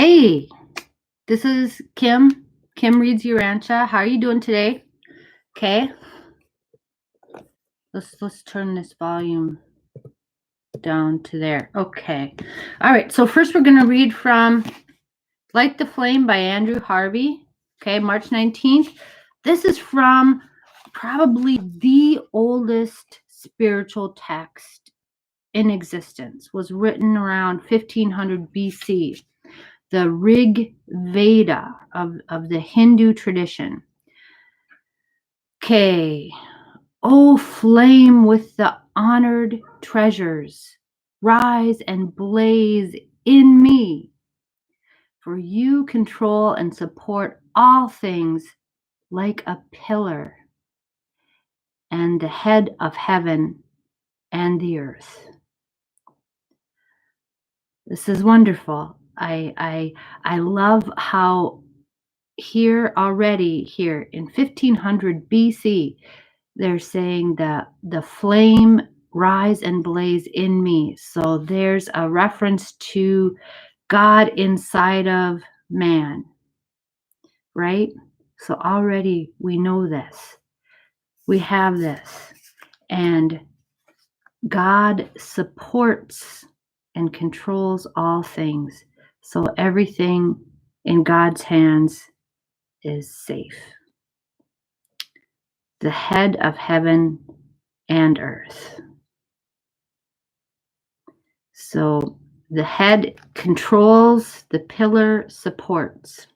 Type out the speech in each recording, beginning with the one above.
Hey, this is Kim. Kim Reads Urantia. How are you doing today? Okay. Let's turn this volume down to there. Okay. All right. So first we're gonna read from Light the Flame by Andrew Harvey. Okay, March 19th. This is from probably the oldest spiritual text in existence. Was written around 1500 BC. The Rig Veda of the Hindu tradition. Okay. O flame with the honored treasures, rise and blaze in me, for you control and support all things like a pillar and the head of heaven and the earth. This is wonderful. I love how here in 1500 BC, they're saying that the flame rise and blaze in me. So there's a reference to God inside of man, right? So already we know this. We have this. And God supports and controls all things. So everything in God's hands is safe. The head of heaven and earth. So the head controls, the pillar supports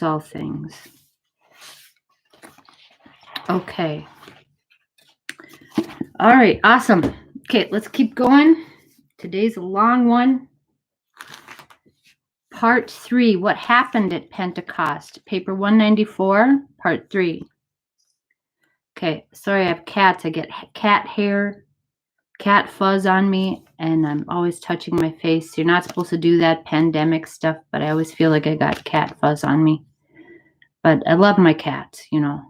all things. Okay. All right, awesome. Okay, let's keep going. Today's a long one. Part 3, what happened at Pentecost? Paper 194, part 3. Okay, sorry, I have cats. I get cat hair, cat fuzz on me, and I'm always touching my face. You're not supposed to do that pandemic stuff, but I always feel like I got cat fuzz on me. But I love my cats, you know.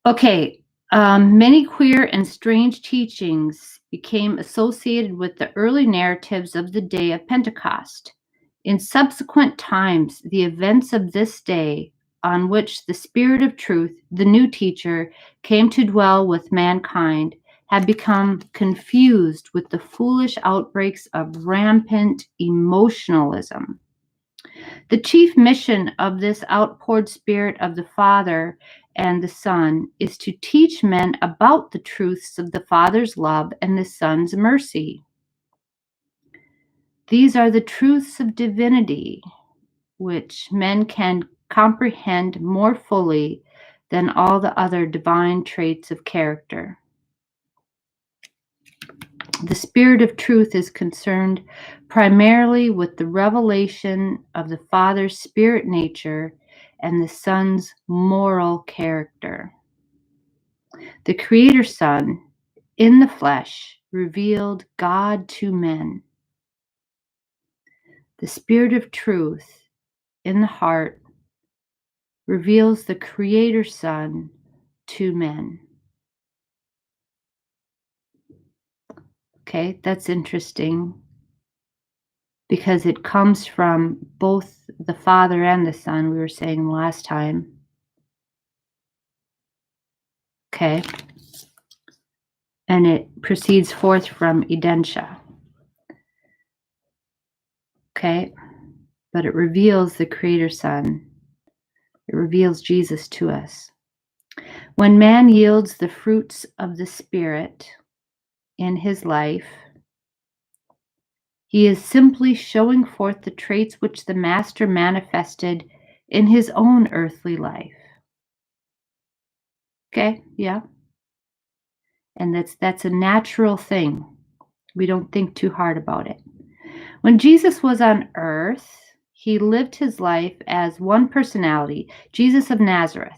Okay, many queer and strange teachings became associated with the early narratives of the day of Pentecost. In subsequent times, the events of this day, on which the Spirit of Truth, the new teacher, came to dwell with mankind, had become confused with the foolish outbreaks of rampant emotionalism. The chief mission of this outpoured Spirit of the Father and the Son is to teach men about the truths of the Father's love and the Son's mercy. These are the truths of divinity, which men can comprehend more fully than all the other divine traits of character. The Spirit of Truth is concerned primarily with the revelation of the Father's spirit nature and the Son's moral character. The Creator Son, in the flesh, revealed God to men. The Spirit of Truth, in the heart, reveals the Creator Son to men. Okay, that's interesting because it comes from both the Father and the Son, we were saying last time. Okay, and it proceeds forth from Urantia. Okay, but it reveals the Creator Son. It reveals Jesus to us. When man yields the fruits of the Spirit in his life, he is simply showing forth the traits which the Master manifested in his own earthly life. Okay, yeah. And that's a natural thing. We don't think too hard about it. When Jesus was on earth, he lived his life as one personality, Jesus of Nazareth.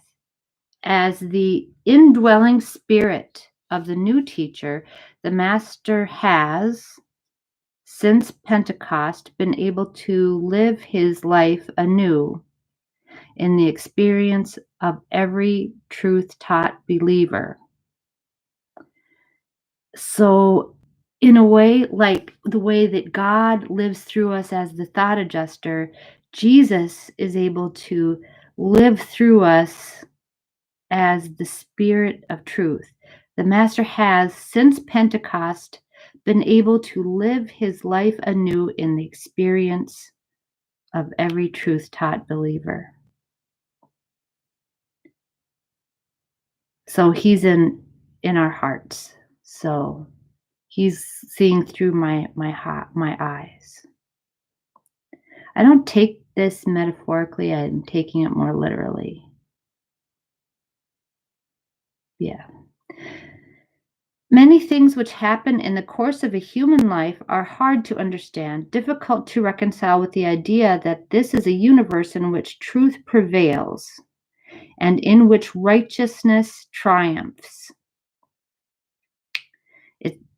As the indwelling Spirit of the new teacher, the Master has, since Pentecost, been able to live his life anew in the experience of every truth-taught believer. So in a way, like the way that God lives through us as the thought adjuster, Jesus is able to live through us as the Spirit of truth. The Master has, since Pentecost, been able to live his life anew in the experience of every truth taught believer. So he's in our hearts. So he's seeing through my eyes. I don't take this metaphorically, I'm taking it more literally. Yeah. Many things which happen in the course of a human life are hard to understand, difficult to reconcile with the idea that this is a universe in which truth prevails and in which righteousness triumphs.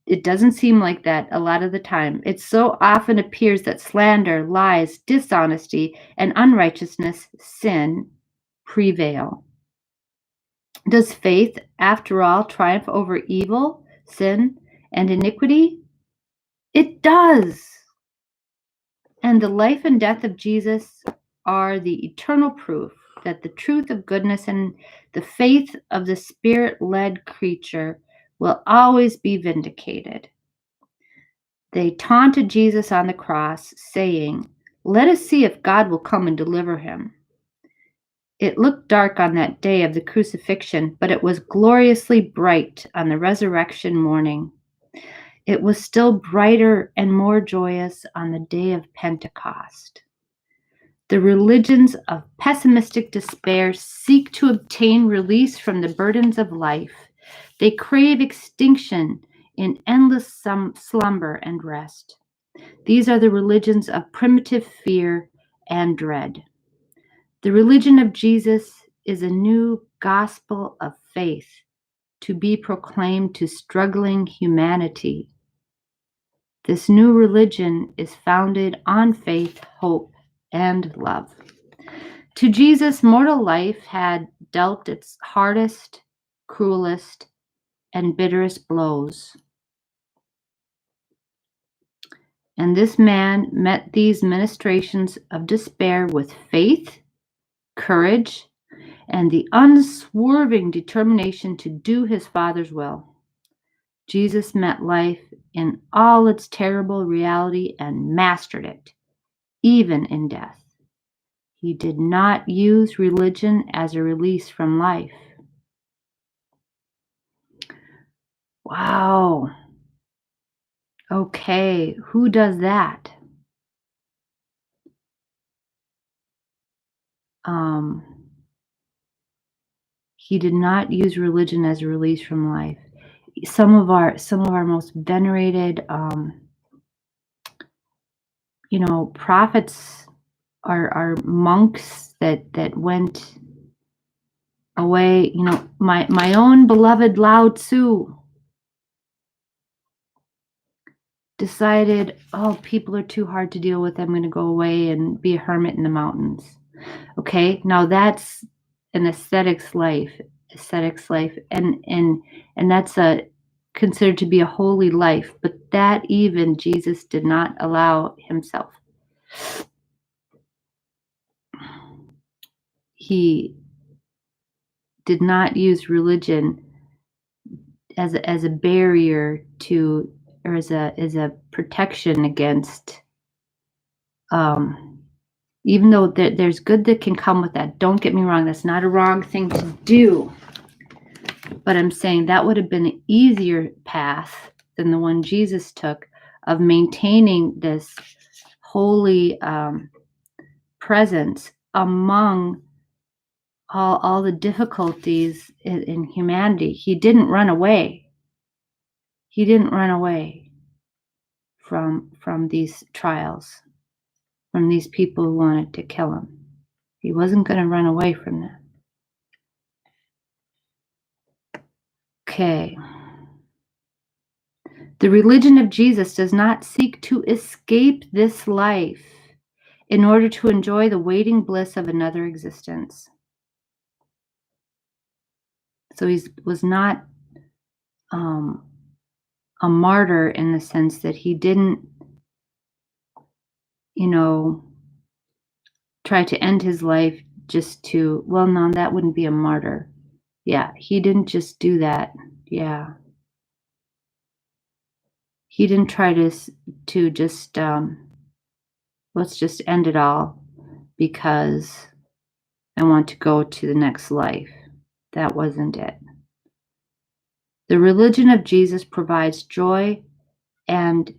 It doesn't seem like that a lot of the time. It so often appears that slander, lies, dishonesty, and unrighteousness, sin, prevail. Does faith, after all, triumph over evil, sin, and iniquity? It does. And the life and death of Jesus are the eternal proof that the truth of goodness and the faith of the Spirit-led creature will always be vindicated. They taunted Jesus on the cross, saying, "Let us see if God will come and deliver him." It looked dark on that day of the crucifixion, but it was gloriously bright on the resurrection morning. It was still brighter and more joyous on the day of Pentecost. The religions of pessimistic despair seek to obtain release from the burdens of life. They crave extinction in endless slumber and rest. These are the religions of primitive fear and dread. The religion of Jesus is a new gospel of faith to be proclaimed to struggling humanity. This new religion is founded on faith, hope, and love. To Jesus, mortal life had dealt its hardest, cruelest, and bitterest blows. And this man met these ministrations of despair with faith, courage, and the unswerving determination to do his Father's will. Jesus met life in all its terrible reality and mastered it, even in death. He did not use religion as a release from life. Wow. Okay, who does that? He did not use religion as a release from life. Some of our most venerated, prophets are monks that went away. My own beloved Lao Tzu decided, oh, people are too hard to deal with. I'm going to go away and be a hermit in the mountains. Okay, now that's an ascetic's life, and that's considered to be a holy life. But that even Jesus did not allow himself. He did not use religion as a barrier to, or as a protection against. Even though there's good that can come with that, don't get me wrong, that's not a wrong thing to do. But I'm saying that would have been an easier path than the one Jesus took of maintaining this holy presence among all the difficulties in humanity. He didn't run away. He didn't run away from these trials, from these people who wanted to kill him. He wasn't going to run away from them. Okay. The religion of Jesus does not seek to escape this life in order to enjoy the waiting bliss of another existence. So he was not a martyr in the sense that he didn't, try to end his life just to, well, no, that wouldn't be a martyr. Yeah, he didn't just do that. Yeah. He didn't try to just let's just end it all because I want to go to the next life. That wasn't it. The religion of Jesus provides joy and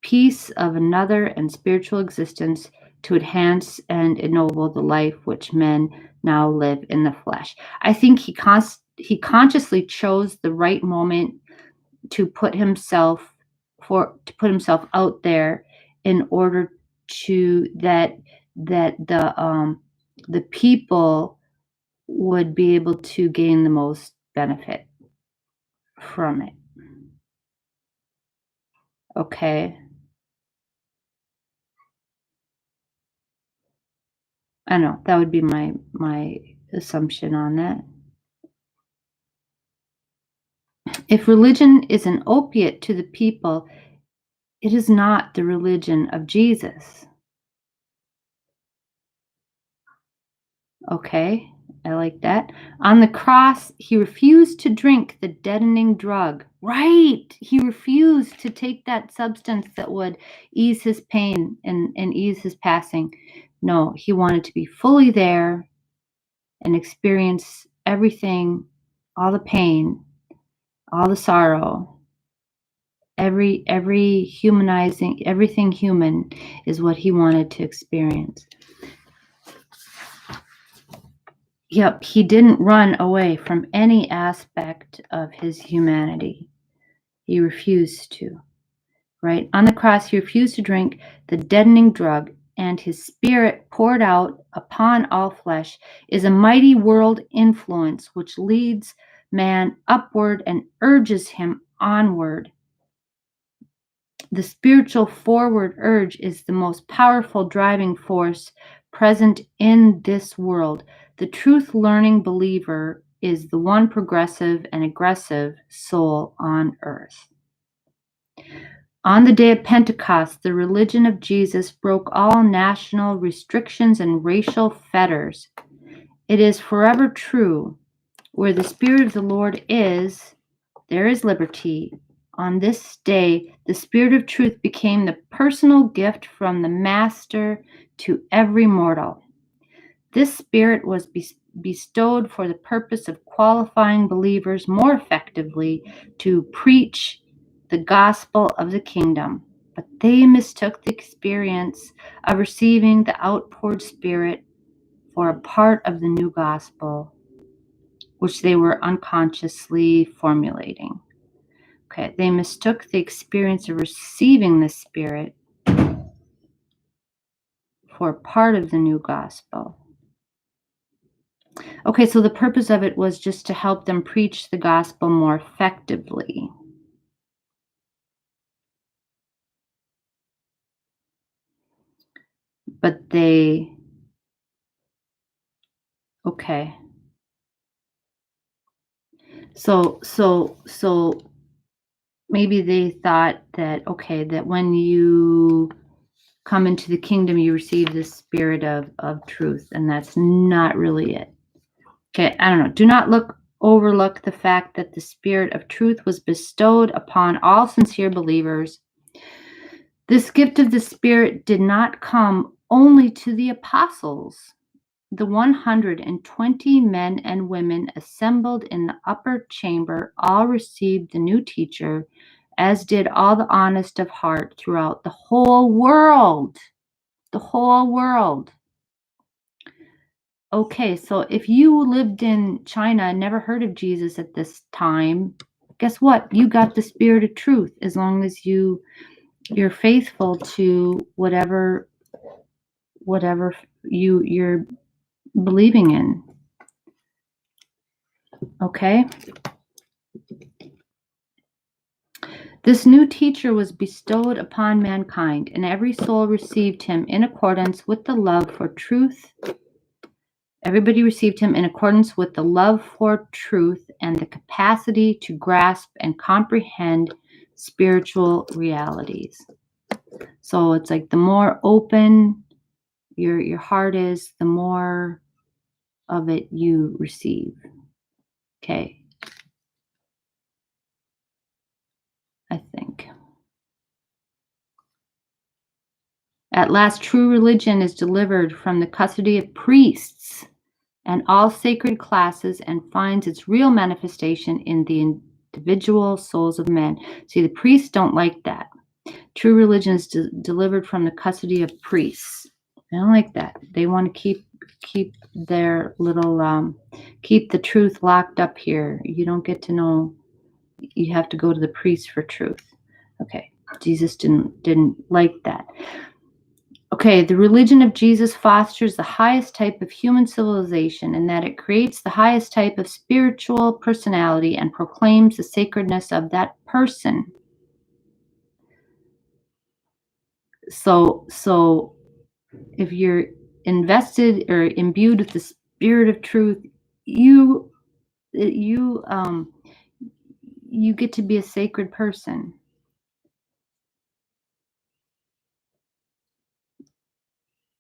peace of another and spiritual existence to enhance and ennoble the life which men now live in the flesh. I think he consciously chose the right moment to put himself out there in order to that the people would be able to gain the most benefit from it. Okay. I know that would be my assumption on that. If religion is an opiate to the people, it is not the religion of Jesus. Okay, I like that. On the cross, he refused to drink the deadening drug. Right, he refused to take that substance that would ease his pain and ease his passing. No, he wanted to be fully there and experience everything, all the pain, all the sorrow, every humanizing, everything human is what he wanted to experience. Yep, he didn't run away from any aspect of his humanity. He refused to, right? On the cross, he refused to drink the deadening drug, and his spirit poured out upon all flesh is a mighty world influence which leads man upward and urges him onward. The spiritual forward urge is the most powerful driving force present in this world. The truth learning believer is the one progressive and aggressive soul on earth. On the day of Pentecost, the religion of Jesus broke all national restrictions and racial fetters. It is forever true. Where the Spirit of the Lord is, there is liberty. On this day, the Spirit of truth became the personal gift from the Master to every mortal. This Spirit was bestowed for the purpose of qualifying believers more effectively to preach the gospel of the kingdom. But they mistook the experience of receiving the outpoured Spirit for a part of the new gospel, which they were unconsciously formulating. Okay, they mistook the experience of receiving the Spirit for part of the new gospel. Okay, so the purpose of it was just to help them preach the gospel more effectively. But okay. So maybe they thought that, okay, that when you come into the kingdom, you receive the Spirit of truth, and that's not really it. Okay, I don't know. Do not overlook the fact that the Spirit of truth was bestowed upon all sincere believers. This gift of the Spirit did not come only to the apostles. The 120 men and women assembled in the upper chamber all received the new teacher, as did all the honest of heart throughout the whole world. The whole world. Okay, so if you lived in China and never heard of Jesus at this time, guess what? You got the Spirit of truth as long as you're faithful to whatever you're believing in. Okay? This new teacher was bestowed upon mankind, and every soul received him in accordance with the love for truth. Everybody received him in accordance with the love for truth and the capacity to grasp and comprehend spiritual realities. So it's like the more open your heart is, the more of it you receive. Okay. I think. At last, true religion is delivered from the custody of priests and all sacred classes and finds its real manifestation in the individual souls of men. See, the priests don't like that. True religion is delivered from the custody of priests. They don't like that. They want to keep their little keep the truth locked up here. You don't get to know. You have to go to the priest for truth. Okay, Jesus didn't like that. Okay, the religion of Jesus fosters the highest type of human civilization in that it creates the highest type of spiritual personality and proclaims the sacredness of that person. So if you're invested or imbued with the spirit of truth, you get to be a sacred person.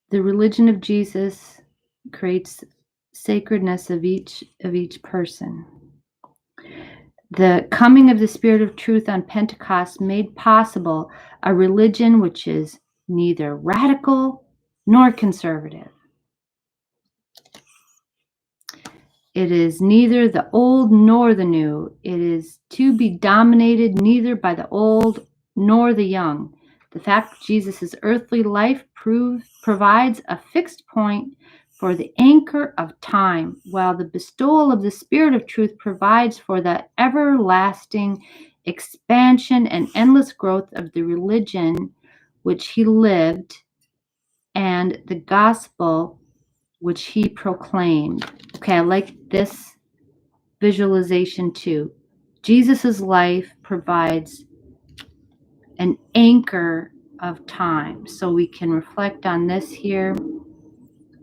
The religion of Jesus creates sacredness of each person. The coming of the Spirit of truth on Pentecost made possible a religion which is neither radical nor conservative. It is neither the old nor the new. It is to be dominated neither by the old nor the young. The fact that Jesus' earthly life provides a fixed point for the anchor of time, while the bestowal of the Spirit of truth provides for the everlasting expansion and endless growth of the religion which he lived and the gospel which he proclaimed. Okay, I like this visualization too. Jesus' life provides an anchor of time, so we can reflect on this here,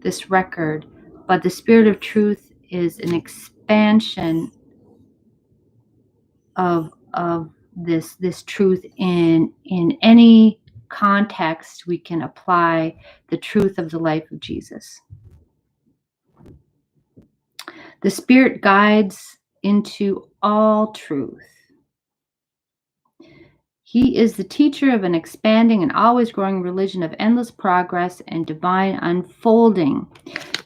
this record, but the Spirit of truth is an expansion of this truth in any context. We can apply the truth of the life of Jesus. The Spirit guides into all truth. He is the teacher of an expanding and always growing religion of endless progress and divine unfolding.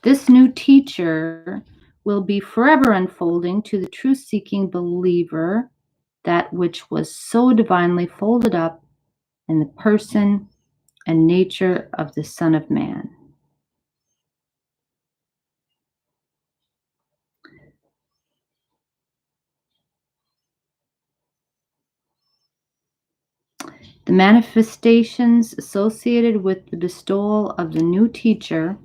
This new teacher will be forever unfolding to the truth-seeking believer that which was so divinely folded up in the person and nature of the Son of Man. The manifestations associated with the bestowal of the new teacher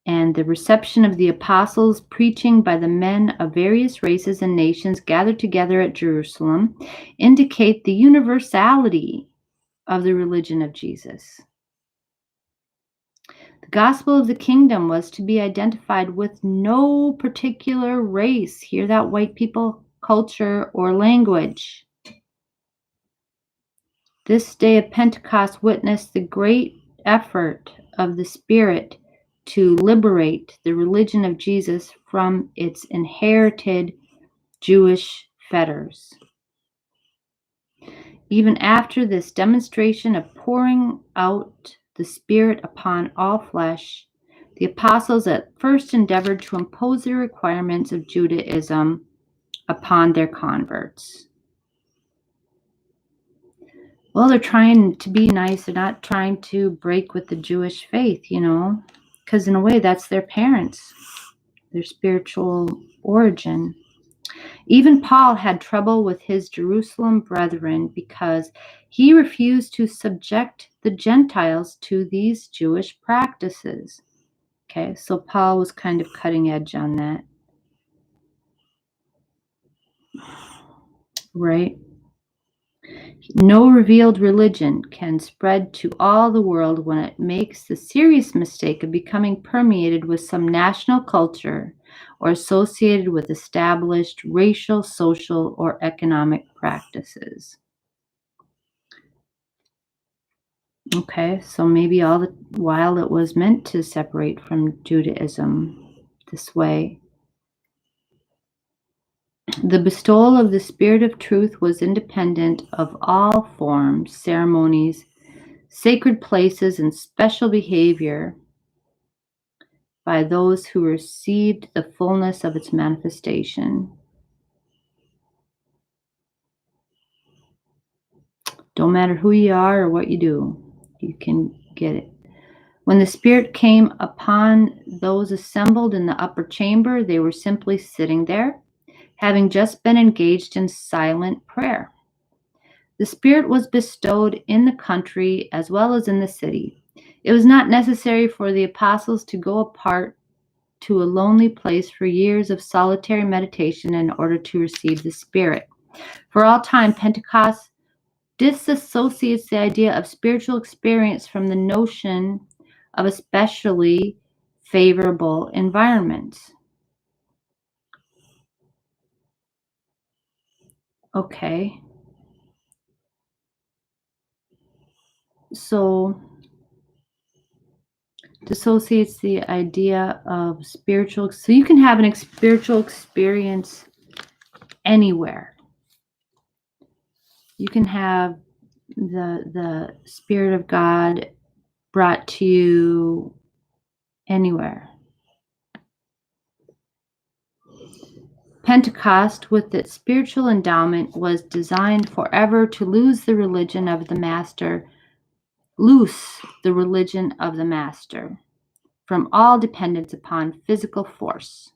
and the reception of the apostles' preaching by the men of various races and nations gathered together at Jerusalem indicate the universality of the religion of Jesus. The gospel of the kingdom was to be identified with no particular race, hear that, white people, culture, or language. This day of Pentecost witnessed the great effort of the Spirit to liberate the religion of Jesus from its inherited Jewish fetters. Even after this demonstration of pouring out the Spirit upon all flesh, the apostles at first endeavored to impose the requirements of Judaism upon their converts. Well, they're trying to be nice. They're not trying to break with the Jewish faith, because in a way that's their parents, their spiritual origin. Even Paul had trouble with his Jerusalem brethren because he refused to subject the Gentiles to these Jewish practices. Okay, so Paul was kind of cutting edge on that. Right? No revealed religion can spread to all the world when it makes the serious mistake of becoming permeated with some national culture or associated with established racial, social, or economic practices. Okay, so maybe all the while it was meant to separate from Judaism this way. The bestowal of the Spirit of truth was independent of all forms, ceremonies, sacred places, and special behavior by those who received the fullness of its manifestation. Don't matter who you are or what you do, you can get it. When the Spirit came upon those assembled in the upper chamber, they were simply sitting there, having just been engaged in silent prayer. The Spirit was bestowed in the country as well as in the city. It was not necessary for the apostles to go apart to a lonely place for years of solitary meditation in order to receive the Spirit. For all time, Pentecost disassociates the idea of spiritual experience from the notion of especially favorable environments. Okay. So dissociates the idea of spiritual, so you can have an spiritual experience anywhere. You can have the Spirit of God brought to you anywhere. Pentecost, with its spiritual endowment, was designed forever to loose the religion of the master from all dependence upon physical force.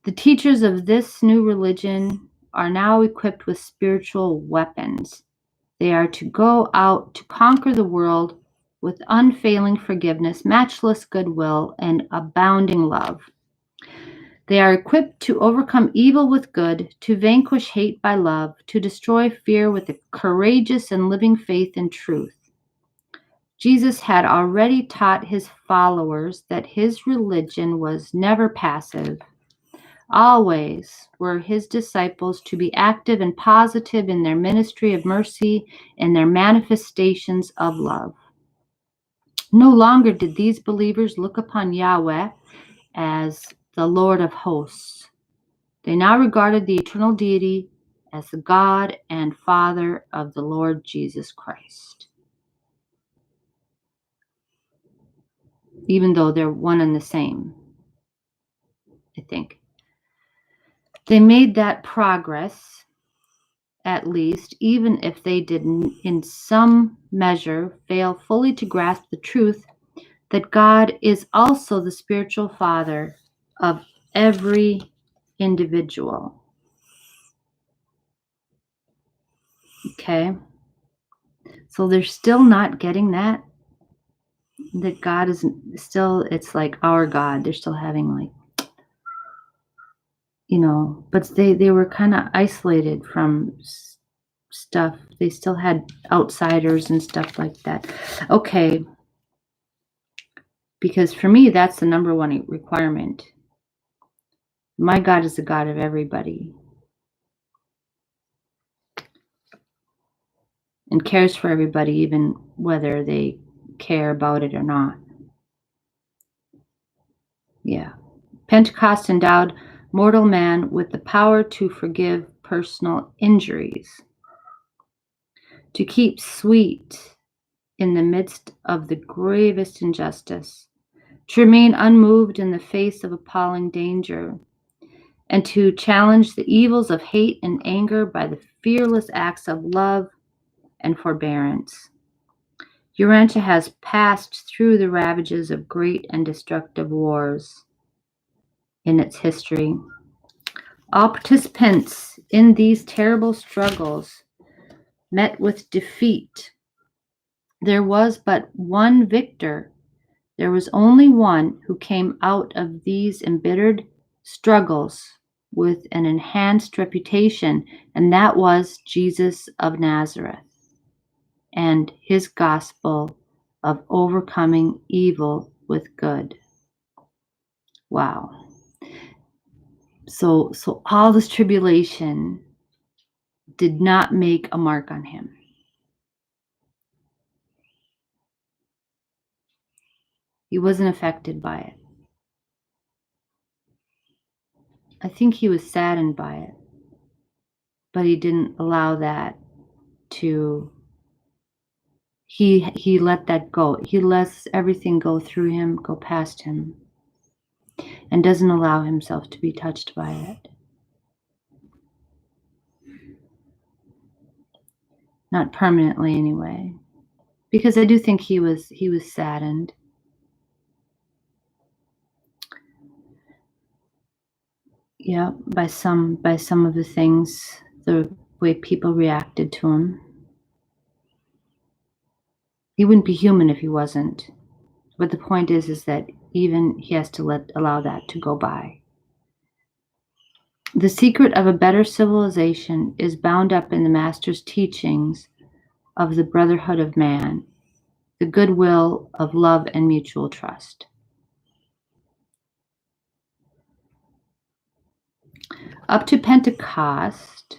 The teachers of this new religion are now equipped with spiritual weapons. They are to go out to conquer the world with unfailing forgiveness, matchless goodwill, and abounding love. They are equipped to overcome evil with good, to vanquish hate by love, to destroy fear with a courageous and living faith in truth. Jesus had already taught his followers that his religion was never passive. Always were his disciples to be active and positive in their ministry of mercy and their manifestations of love. No longer did these believers look upon Yahweh as the Lord of hosts. They now regarded the eternal deity as the God and Father of the Lord Jesus Christ. Even though they're one and the same, I think. They made that progress, at least, even if they did in some measure fail fully to grasp the truth that God is also the spiritual father of every individual. Okay? So they're still not getting that God is still, it's like our God. They're still having like, but they were kind of isolated from stuff. They still had outsiders and stuff like that. Okay. Because for me, that's the number one requirement. My God is the God of everybody and cares for everybody, even whether they care about it or not. Yeah. Pentecost endowed mortal man with the power to forgive personal injuries, to keep sweet in the midst of the gravest injustice, to remain unmoved in the face of appalling danger, and to challenge the evils of hate and anger by the fearless acts of love and forbearance. Urantia has passed through the ravages of great and destructive wars in its history. All participants in these terrible struggles met with defeat. There was but one victor. There was only one who came out of these embittered struggles with an enhanced reputation, and that was Jesus of Nazareth and his gospel of overcoming evil with good. Wow. So all this tribulation did not make a mark on him. He wasn't affected by it. I think he was saddened by it, but he didn't allow that to, he let that go. He lets everything go through him, go past him, and doesn't allow himself to be touched by it. Not permanently anyway. Because I do think he was saddened. Yeah, by some of the things, the way people reacted to him. He wouldn't be human if he wasn't. But the point is that even he has to allow that to go by. The secret of a better civilization is bound up in the Master's teachings of the brotherhood of man, the goodwill of love and mutual trust. Up to Pentecost,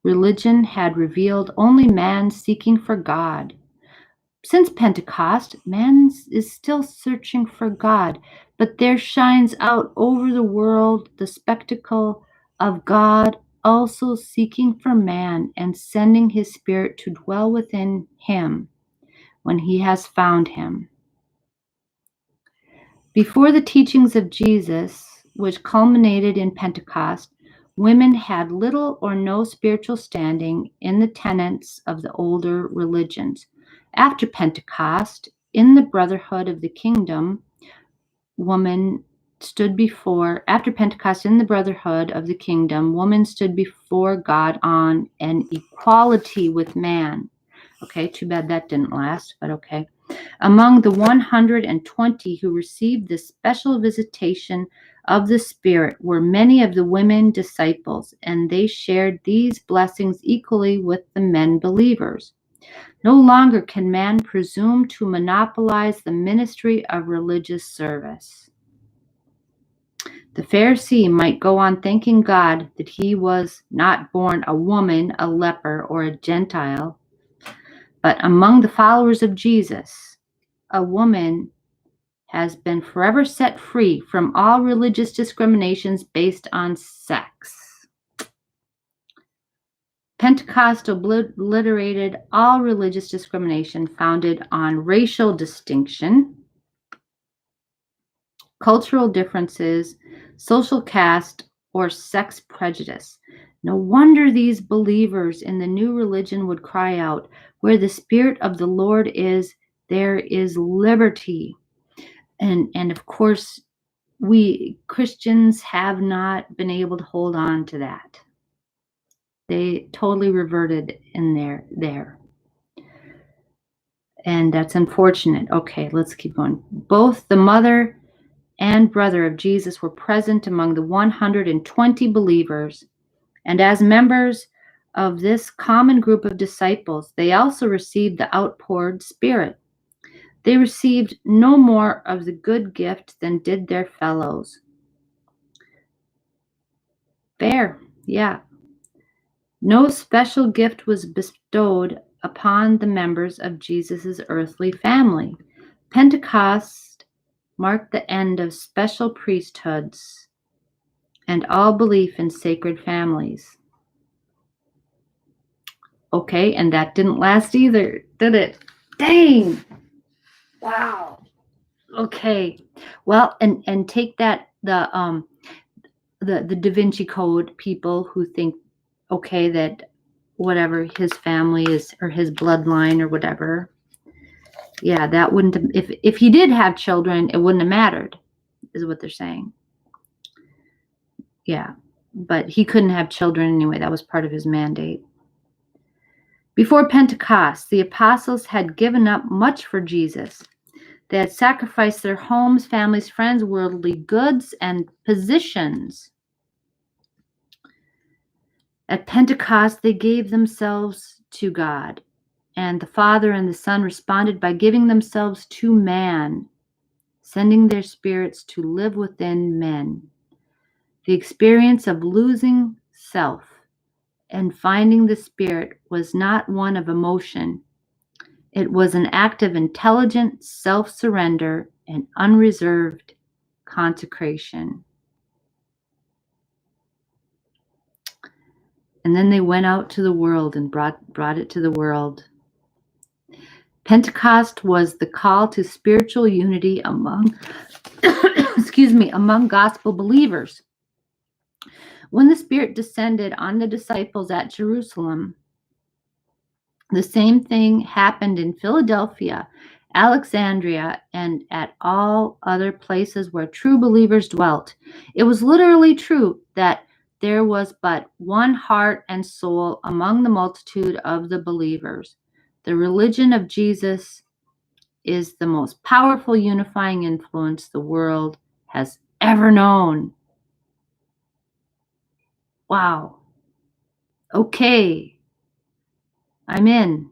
religion had revealed only man seeking for God. Since Pentecost, man is still searching for God, but there shines out over the world the spectacle of God also seeking for man and sending his Spirit to dwell within him when he has found him. Before the teachings of Jesus, which culminated in Pentecost, women had little or no spiritual standing in the tenets of the older religions. After Pentecost, in the brotherhood of the kingdom, woman stood before God on an equality with man. Okay, too bad that didn't last, but okay. Among the 120 who received this special visitation of the Spirit were many of the women disciples, and they shared these blessings equally with the men believers. No longer can man presume to monopolize the ministry of religious service. The Pharisee might go on thanking God that he was not born a woman, a leper, or a Gentile, but among the followers of Jesus, a woman has been forever set free from all religious discriminations based on sex. Pentecost obliterated all religious discrimination founded on racial distinction, cultural differences, social caste, or sex prejudice. No wonder these believers in the new religion would cry out, "Where the Spirit of the Lord is, there is liberty." And of course, we Christians have not been able to hold on to that. They totally reverted in there. And that's unfortunate. Okay, let's keep going. Both the mother and brother of Jesus were present among the 120 believers. And as members of this common group of disciples, they also received the outpoured Spirit. They received no more of the good gift than did their fellows. Fair, yeah. No special gift was bestowed upon the members of Jesus' earthly family. Pentecost marked the end of special priesthoods and all belief in sacred families. Okay, and that didn't last either, did it? Dang! Wow. Okay. Well, and take that, the Da Vinci Code people who think, okay, that whatever his family is or his bloodline or whatever, yeah, that wouldn't have, if he did have children, it wouldn't have mattered, is what they're saying. Yeah, but he couldn't have children anyway. That was part of his mandate. Before Pentecost, the apostles had given up much for Jesus. They had sacrificed their homes, families, friends, worldly goods, and positions. At Pentecost, they gave themselves to God, and the Father and the Son responded by giving themselves to man, sending their spirits to live within men. The experience of losing self and finding the Spirit was not one of emotion. It was an act of intelligent self-surrender and unreserved consecration. And then they went out to the world and brought it to the world. Pentecost was the call to spiritual unity among among gospel believers. When the Spirit descended on the disciples at Jerusalem, the same thing happened in Philadelphia, Alexandria, and at all other places where true believers dwelt. It was literally true that there was but one heart and soul among the multitude of the believers. The religion of Jesus is the most powerful unifying influence the world has ever known. Wow. Okay. I'm in.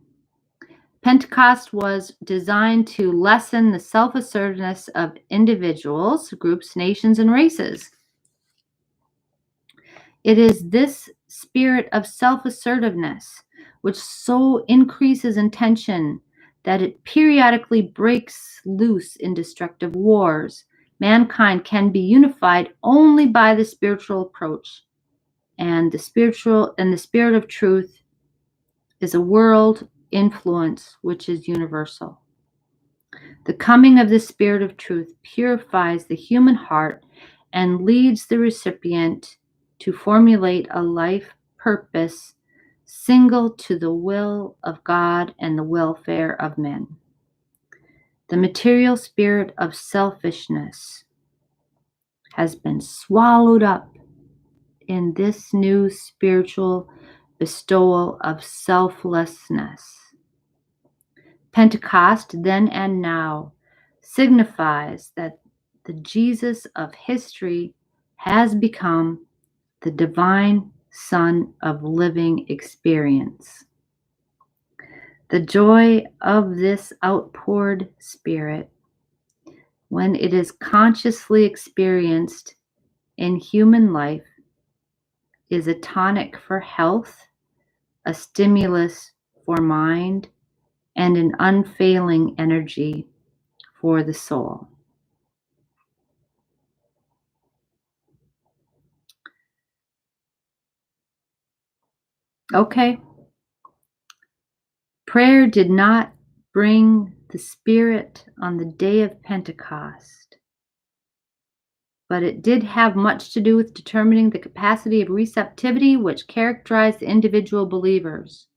Pentecost was designed to lessen the self-assertiveness of individuals, groups, nations, and races. It is this spirit of self-assertiveness which so increases in tension that it periodically breaks loose in destructive wars. Mankind can be unified only by the spiritual approach, and the spirit of truth is a world influence which is universal. The coming of the Spirit of truth purifies the human heart and leads the recipient to formulate a life purpose single to the will of God and the welfare of men. The material spirit of selfishness has been swallowed up in this new spiritual bestowal of selflessness. Pentecost, then and now, signifies that the Jesus of history has become the divine Son of living experience. The joy of this outpoured Spirit, when it is consciously experienced in human life, is a tonic for health, a stimulus for mind, and an unfailing energy for the soul. Okay. Prayer did not bring the Spirit on the day of Pentecost, but it did have much to do with determining the capacity of receptivity which characterized the individual believers.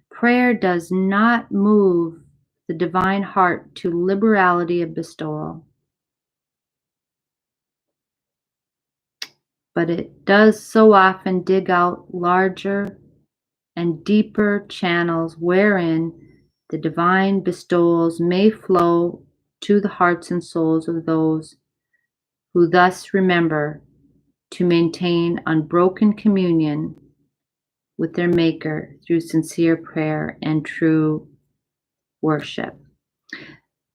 Prayer does not move the divine heart to liberality of bestowal, but it does so often dig out larger and deeper channels wherein the divine bestowals may flow to the hearts and souls of those who thus remember to maintain unbroken communion with their Maker through sincere prayer and true worship.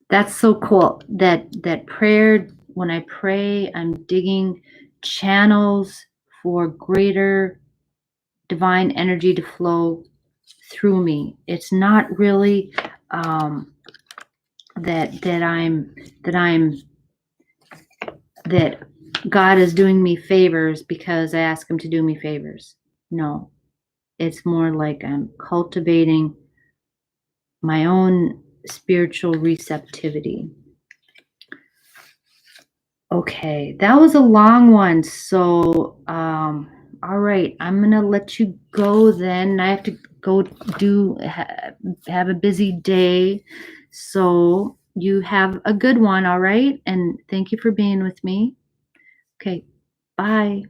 That's so cool that prayer, when I pray, I'm digging channels for greater divine energy to flow through me. It's not really that God is doing me favors because I ask him to do me favors. No, it's more like I'm cultivating my own spiritual receptivity. Okay, that was a long one. So, all right, I'm going to let you go then. I have to go have a busy day. So you have a good one, all right? And thank you for being with me. Okay, bye.